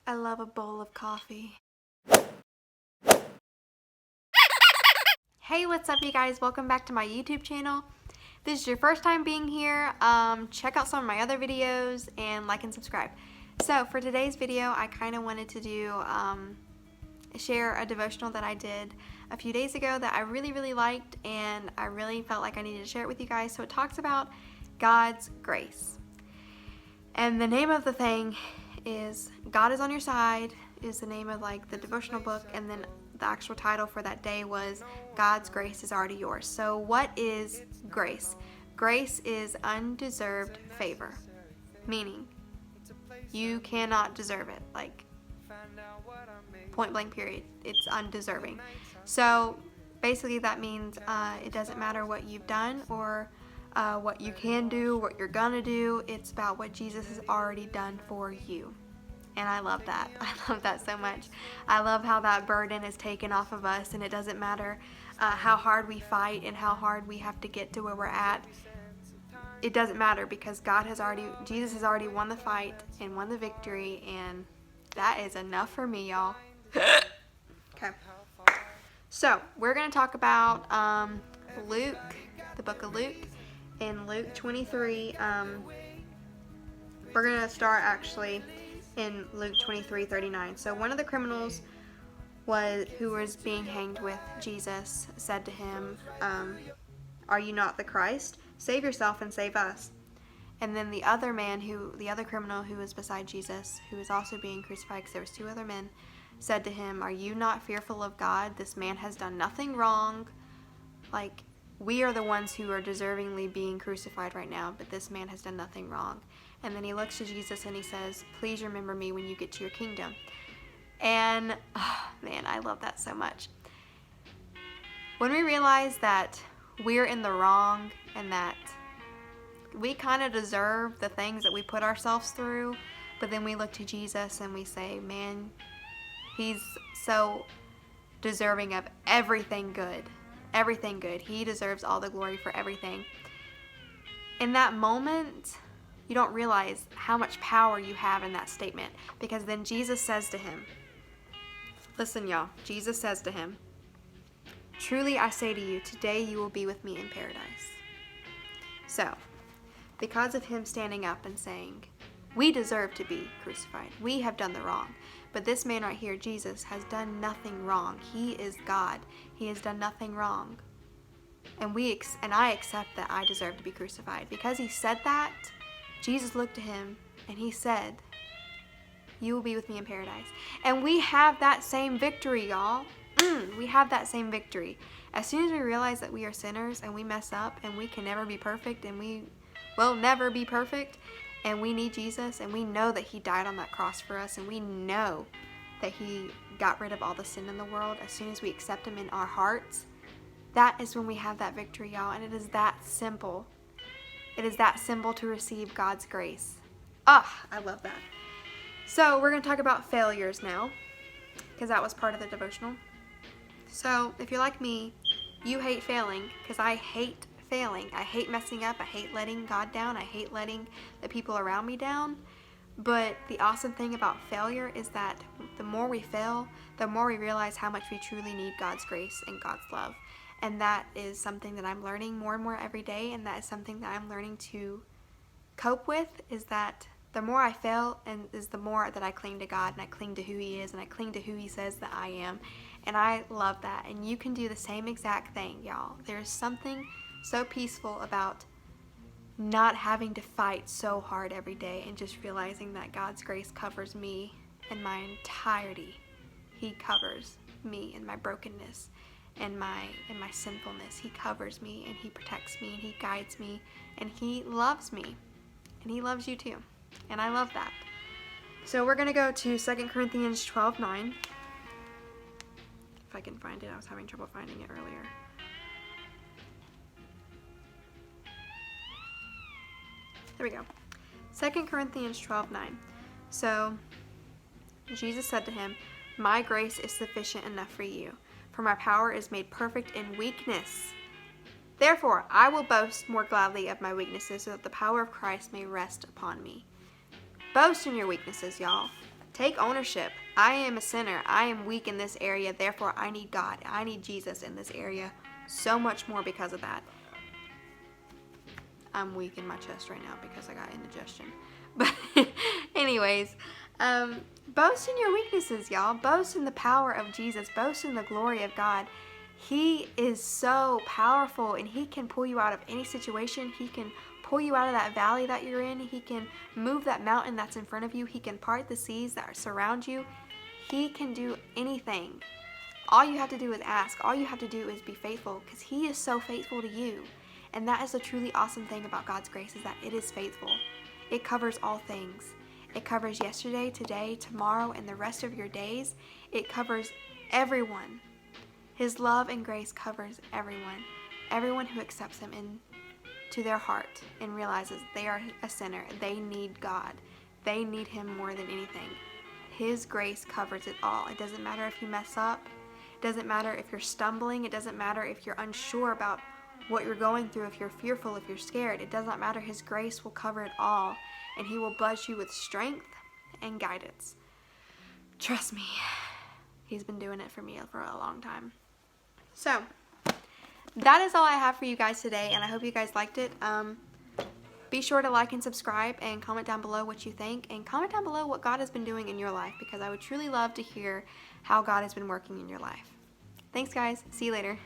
I love a bowl of coffee. Hey, what's up you guys? Welcome back to my YouTube channel. If this is your first time being here, check out some of my other videos and like and subscribe. So for today's video, I kind of wanted to do share a devotional that I did a few days ago that I really liked, and I really felt like I needed to share it with you guys. So it talks about God's grace. And the name of the thing is God is on Your Side is the name of like the devotional book, and then the actual title for that day was God's Grace is Already Yours. So what is grace? Grace is undeserved favor, meaning you cannot deserve it, like point blank period. It's undeserving. So basically that means it doesn't matter what you've done or what you can do, what you're gonna do. It's about what Jesus has already done for you. And I love that. I love that so much. I love how that burden is taken off of us, and it doesn't matter how hard we fight and how hard we have to get to where we're at. It doesn't matter because Jesus has already won the fight and won the victory, and that is enough for me, y'all. Okay. So we're going to talk about Luke, the book of Luke, in Luke 23. We're going to start actually in Luke 23:39. So one of the criminals who was being hanged with Jesus said to him, "Are you not the Christ? Save yourself and save us." And then the other criminal who was beside Jesus, who was also being crucified, because there was two other men, said to him, "Are you not fearful of God? This man has done nothing wrong. Like, we are the ones who are deservingly being crucified right now, but this man has done nothing wrong." And then he looks to Jesus and he says, "Please remember me when you get to your kingdom." And, oh, man, I love that so much. When we realize that we're in the wrong and that we kind of deserve the things that we put ourselves through, but then we look to Jesus and we say, man, He's so deserving of everything good. Everything good. He deserves all the glory for everything. In that moment, you don't realize how much power you have in that statement, because then Jesus says to him, listen y'all, Jesus says to him, "Truly I say to you, today you will be with me in paradise." So, because of him standing up and saying, we deserve to be crucified. We have done the wrong. But this man right here, Jesus, has done nothing wrong. He is God. He has done nothing wrong. And I accept that I deserve to be crucified. Because he said that, Jesus looked at him and he said, "You will be with me in paradise." And we have that same victory, y'all. We have that same victory. As soon as we realize that we are sinners and we mess up and we can never be perfect and we will never be perfect, and we need Jesus, and we know that he died on that cross for us, and we know that he got rid of all the sin in the world, as soon as we accept him in our hearts, that is when we have that victory, y'all. And it is that simple. It is that simple to receive God's grace. Ah, I love that. So we're going to talk about failures now, because that was part of the devotional. So if you're like me, you hate failing, because I hate failing. I hate messing up. I hate letting God down. I hate letting the people around me down. But the awesome thing about failure is that the more we fail, the more we realize how much we truly need God's grace and God's love. And that is something that I'm learning more and more every day, and that is something that I'm learning to cope with, is that the more I fail is the more that I cling to God, and I cling to who he is, and I cling to who he says that I am. And I love that. And you can do the same exact thing, y'all. There's something so peaceful about not having to fight so hard every day, and just realizing that God's grace covers me in my entirety. He covers me in my brokenness and my sinfulness. He covers me, and he protects me, and he guides me, and he loves me, and he loves you too. And I love that. So we're going to go to 2 Corinthians 12:9. If I can find it. I was having trouble finding it earlier. There we go. 2 Corinthians 12:9. So, Jesus said to him, "My grace is sufficient enough for you, for my power is made perfect in weakness. Therefore, I will boast more gladly of my weaknesses, so that the power of Christ may rest upon me." Boast in your weaknesses, y'all. Take ownership. I am a sinner. I am weak in this area. Therefore, I need God. I need Jesus in this area so much more because of that. I'm weak in my chest right now because I got indigestion. But anyways, boast in your weaknesses, y'all. Boast in the power of Jesus. Boast in the glory of God. He is so powerful, and he can pull you out of any situation. He can pull you out of that valley that you're in. He can move that mountain that's in front of you. He can part the seas that surround you. He can do anything. All you have to do is ask. All you have to do is be faithful, because he is so faithful to you. And that is the truly awesome thing about God's grace, is that it is faithful. It covers all things. It covers yesterday, today, tomorrow, and the rest of your days. It covers everyone. His love and grace covers everyone. Everyone who accepts him into their heart and realizes they are a sinner. They need God. They need him more than anything. His grace covers it all. It doesn't matter if you mess up. It doesn't matter if you're stumbling. It doesn't matter if you're unsure about what you're going through, if you're fearful, if you're scared. It does not matter. His grace will cover it all, and he will bless you with strength and guidance. Trust me, he's been doing it for me for a long time. So, that is all I have for you guys today, and I hope you guys liked it. Be sure to like and subscribe, and comment down below what you think, and comment down below what God has been doing in your life, because I would truly love to hear how God has been working in your life. Thanks, guys. See you later.